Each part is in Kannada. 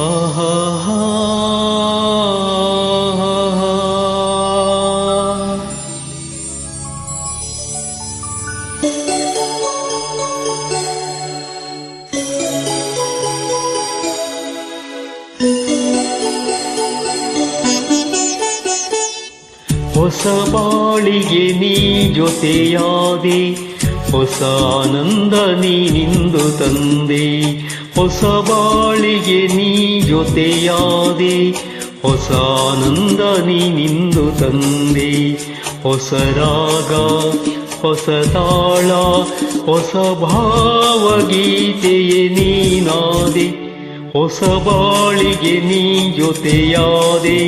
ಆಹಾ ಹೊಸ ಬಾಳಿಗೆ ನೀ ಜೊತೆಯಾದೆ, ಹೊಸ ಆನಂದ ನೀನಿಂದು ತಂದೆ. ಹೊಸ ಬಾಳಿಗೆ ನೀ ಜೊತೆಯಾದೆ, ಹೊಸ ಆನಂದ ನೀನಿಂದು ತಂದೆ. ಹೊಸ ರಾಗ, ಹೊಸ ತಾಳ, ಹೊಸ ಭಾವಗೀತೆಯೇ ನೀನಾದೆ. ಹೊಸ ಬಾಳಿಗೆ ನೀ ಜೊತೆಯಾದೆ,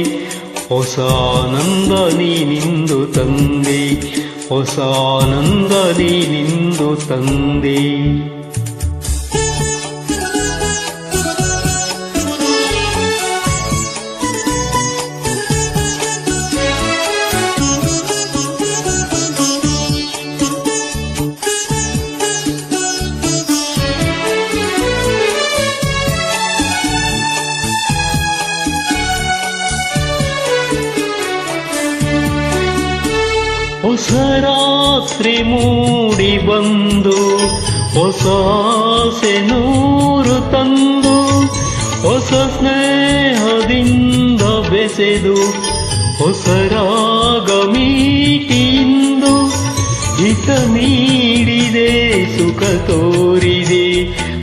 ಹೊಸ ಆನಂದ ನೀನಿಂದು ತಂದೆ. ಹೊಸ ಆನಂದ ನೀನಿಂದು ತಂದೆ. ಹೊಸ ರಾತ್ರಿ ಮೂಡಿ ಬಂದು, ಹೊಸ ಆಸೆ ನೂರು ತಂದು, ಹೊಸ ಸ್ನೇಹದಿಂದ ಬೆಸೆದು, ಹೊಸ ರಾಗ ಮೀಟಿಂದು ಹಿತ ನೀಡಿದೆ, ಸುಖ ತೋರಿದೆ,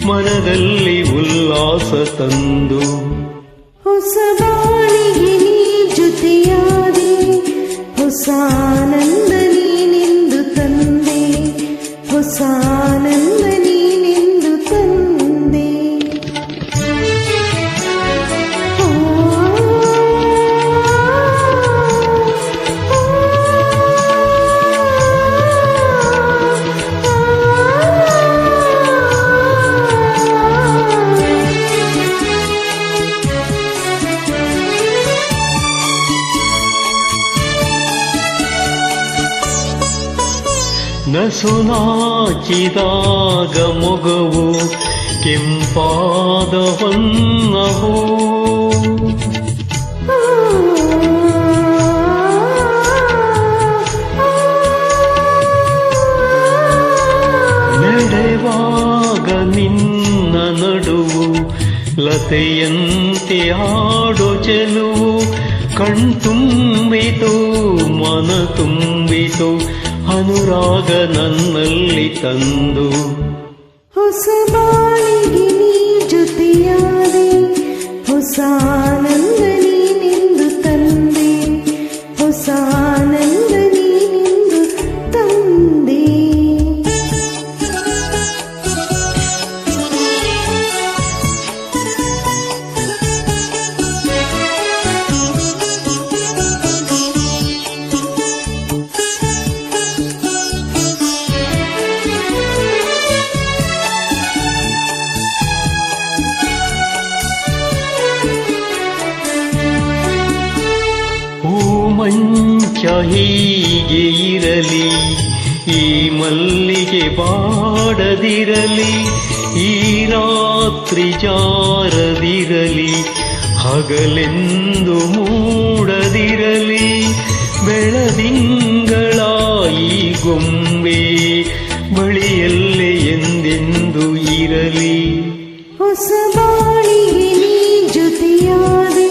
ಮನದಲ್ಲಿ ಉಲ್ಲಾಸ ತಂದು. ಹೊಸ ಬಾಳಿಗೆ ನೀ ಜೊತೆಯಾದೆ, ಹೊಸ ಆನಂದ ನೀನೆಂದು ತಂದೆ. ಹೊಸ ಆನಂದ ನೀನೆಂದು ತಂದೆ. ನಸು ನಾಚಿದಾಗ ಮೊಗವು ಕೆಂಪಾದ ಹೊನ್ನವು, ನಡೆವಾಗ ನಿನ್ನ ನಡುವು ಲತೆಯಂತೆ ಆಡೋ ಚೆಲುವು. ಕಣ್ತುಂಬಿತು ಮನ ತುಂಬಿತು, ಅನುರಾಗ ನನ್ನಲ್ಲಿ ತಂದು. ಹೊಸ ಬಾಳಿಗೆ ನೀ ಜೊತೆಯಾದೆ, ಹೊಸ ಆನಂದ ನೀನೆಂದು ತಂದೆ. ಹೊಸ ಆನಂದ ನೀನೆಂದು ತಂದೆ. ಮಂಚ ಹೀಗೆ ಇರಲಿ, ಈ ಮಲ್ಲಿಗೆ ಬಾಡದಿರಲಿ, ಈ ರಾತ್ರಿ ಜಾರದಿರಲಿ, ಹಗಲೆಂದು ಮೂಡದಿರಲಿ, ಬೆಳದಿಂಗಳ ಈ ಗೊಂಬೆ ಬಳಿಯಲ್ಲೇ ಎಂದೆಂದು ಇರಲಿ. ಹೊಸ ಬಾಳಿಗೆ ನೀ ಜೊತೆಯಾದೆ,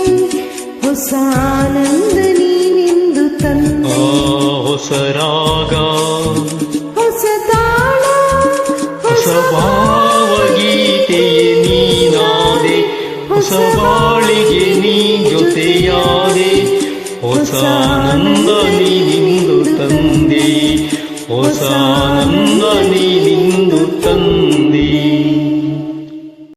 ಹೊಸ ಆನಂದ ನೀನೆಂದು ತಂದೆ. ಹೊಸ ರಾಗ, ಹೊಸ ತಾಳ, ಹೊಸ ಭಾವಗೀತೆಯೇ ನೀನಾದೆ. ಹೊಸ ಬಾಳಿಗೆ ನೀ ಜೊತೆಯಾದೆ, ಹೊಸ ಆನಂದ ನೀನಿಂದು ತಂದೆ. ಹೊಸ